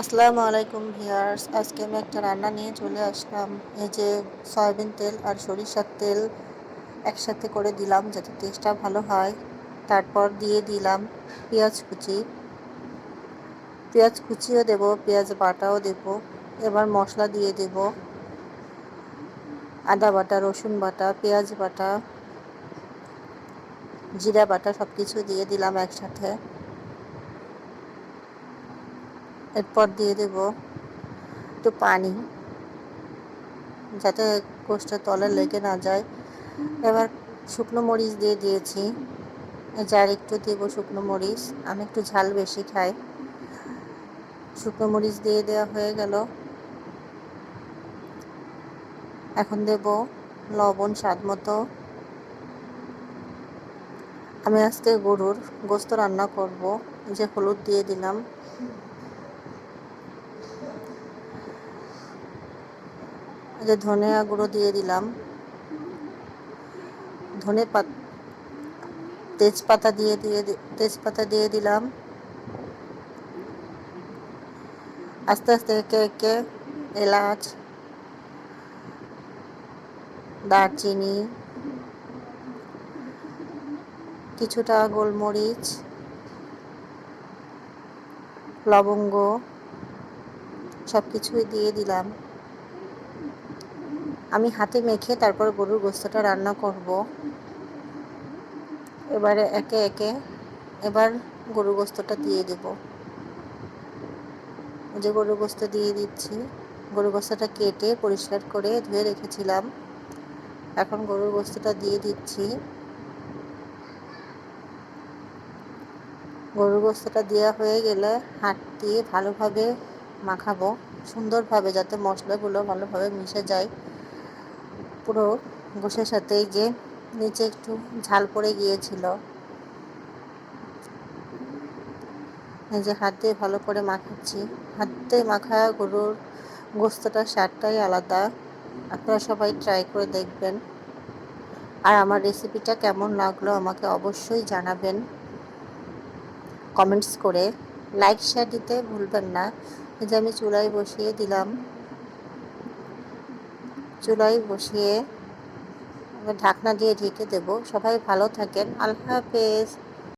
আসসালামু আলাইকুম ভিউয়ার্স, আজকে আমি একটা রান্না নিয়ে চলে আসলাম। এই যে সয়াবিন তেল আর সরিষার তেল একসাথে করে দিলাম যাতে টেস্টটা ভালো হয়। তারপর দিয়ে দিলাম পেঁয়াজ কুচিও দেব, পেঁয়াজ বাটাও দেব। এবার মশলা দিয়ে দেব আদা বাটা, রসুন বাটা, পেঁয়াজ বাটা, জিরা বাটা, সব কিছু দিয়ে দিলাম একসাথে। এরপর দিয়ে দেব একটু পানি যাতে গোশতের তলে লেগে না যায়। এবার শুকনো মরিচ দিয়ে দিয়েছি, যার একটু দেব শুকনো মরিচ, আমি একটু ঝাল বেশি খাই। শুকনো মরিচ দিয়ে দেওয়া হয়ে গেল। এখন দেব লবণ স্বাদ মতো। আমি আজকে গরুর গোশত রান্না করব, যে হলুদ দিয়ে দিলাম। যে ধনিয়া গুঁড়ো দিয়ে দিলাম, তেজপাতা দিয়ে দিলাম। আস্তে আস্তে একে একে এলাচ, দারচিনি, কিছুটা গোলমরিচ, লবঙ্গ সব কিছুই দিয়ে দিলাম। আমি হাতে মেখে তারপর গরুর গোশতটা রান্না করব। এবারে একে একে গরুর গোশতটা দিয়ে দেব। যে গরুর গোশত দিয়ে দিচ্ছি, গরুর গোশতটা কেটে পরিষ্কার করে ধুয়ে রেখেছিলাম। এখন গরুর গোশতটা দিয়ে দিচ্ছি। গরুর গোশতটা দেওয়া হয়ে গেলে হাত দিয়ে ভালোভাবে মাখাবো, সুন্দরভাবে, যাতে মশলাগুলো ভালোভাবে মিশে যায় পুরো গোশের সাথে। যে নিচে একটু ঝাল পড়ে গিয়েছিল, এই যে হাত দিয়ে ভালো করে মাখাচ্ছি। হাত দিয়ে মাখা গরুর গোশতটার স্বাদটাই আলাদা। আপনারা সবাই ট্রাই করে দেখবেন। আর আমার রেসিপিটা কেমন লাগলো আমাকে অবশ্যই জানাবেন কমেন্টস করে। লাইক শেয়ার দিতে ভুলবেন না। এই যে আমি চুলায় বসিয়ে দিলাম। চুলায় বসিয়ে ঢাকনা দিয়ে ঢেকে দেব। সবাই ভালো থাকেন। আল্লাহ হাফেজ।